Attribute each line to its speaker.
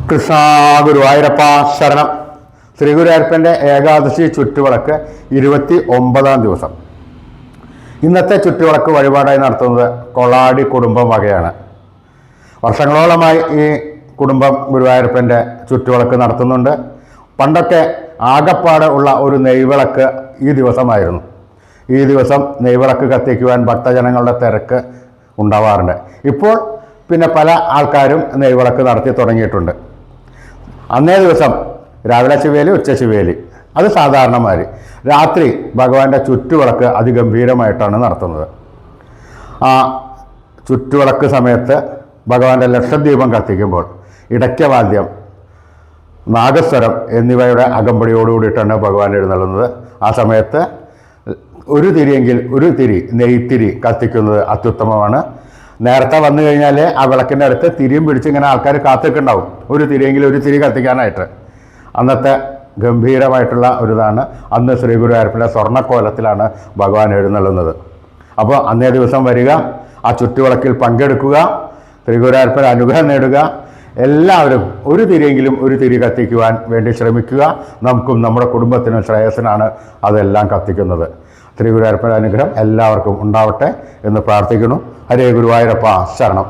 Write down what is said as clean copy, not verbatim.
Speaker 1: കൃഷ്ണ ഗുരുവായൂരപ്പ ശരണം. ശ്രീ ഗുരുവായൂരപ്പൻ്റെ ഏകാദശി ചുറ്റുവിളക്ക് 29-ാം ദിവസം. ഇന്നത്തെ ചുറ്റുവിളക്ക് വഴിപാടായി നടത്തുന്നത് കൊളാടി കുടുംബം വകയാണ്. വർഷങ്ങളോളമായി ഈ കുടുംബം ഗുരുവായൂരപ്പൻ്റെ ചുറ്റുവിളക്ക് നടത്തുന്നുണ്ട്. പണ്ടൊക്കെ ആകപ്പാടെ ഉള്ള ഒരു നെയ്വിളക്ക് ഈ ദിവസമായിരുന്നു. ഈ ദിവസം നെയ്വിളക്ക് കത്തിക്കുവാൻ ഭക്തജനങ്ങളുടെ തിരക്ക് ഉണ്ടാവാറുണ്ട്. ഇപ്പോൾ പിന്നെ പല ആൾക്കാരും നെയ്വിളക്ക് നടത്തി തുടങ്ങിയിട്ടുണ്ട്. അന്നേ ദിവസം രാവിലെ ശിവേലി, ഉച്ച ശിവേലി, അത് സാധാരണമാര്. രാത്രി ഭഗവാന്റെ ചുറ്റുവിളക്ക് അതിഗംഭീരമായിട്ടാണ് നടത്തുന്നത്. ആ ചുറ്റുവിളക്ക് സമയത്ത് ഭഗവാന്റെ ലക്ഷദ്വീപം കത്തിക്കുമ്പോൾ ഇടയ്ക്കവാദ്യം, നാഗസ്വരം എന്നിവയുടെ അകമ്പടിയോടുകൂടിയിട്ടാണ് ഭഗവാൻ എഴുന്നള്ളുന്നത്. ആ സമയത്ത് ഒരു തിരിയെങ്കിൽ ഒരു തിരി, നെയ്ത്തിരി കത്തിക്കുന്നത് അത്യുത്തമമാണ്. നേരത്തെ വന്നു കഴിഞ്ഞാൽ ആ വിളക്കിൻ്റെ അടുത്ത് തിരിയും പിടിച്ച് ഇങ്ങനെ ആൾക്കാർ കാത്തിക്കുണ്ടാവും, ഒരു തിരിയെങ്കിൽ ഒരു തിരി കത്തിക്കാനായിട്ട്. അന്നത്തെ ഗംഭീരമായിട്ടുള്ള ഒരിതാണ്. അന്ന് ശ്രീ ഗുരുവായൂരപ്പൻ്റെ സ്വർണ്ണക്കോലത്തിലാണ് ഭഗവാൻ എഴുന്നള്ളുന്നത്. അപ്പോൾ അന്നേ ദിവസം വരിക, ആ ചുറ്റുവിളക്കിൽ പങ്കെടുക്കുക, ശ്രീ ഗുരുവായൂരപ്പൻ്റെ അനുഗ്രഹം നേടുക. എല്ലാവരും ഒരു തിരിയെങ്കിലും ഒരു തിരി കത്തിക്കുവാൻ വേണ്ടി ശ്രമിക്കുക. നമുക്കും നമ്മുടെ കുടുംബത്തിനും ശ്രേയസ്സിനാണ് അതെല്ലാം കത്തിക്കുന്നത്. ശ്രീ ഗുരുവായൂരപ്പൻ്റെ അനുഗ്രഹം എല്ലാവർക്കും ഉണ്ടാവട്ടെ എന്ന് പ്രാർത്ഥിക്കുന്നു. ഹരേ ഗുരുവായൂരപ്പ ശരണം.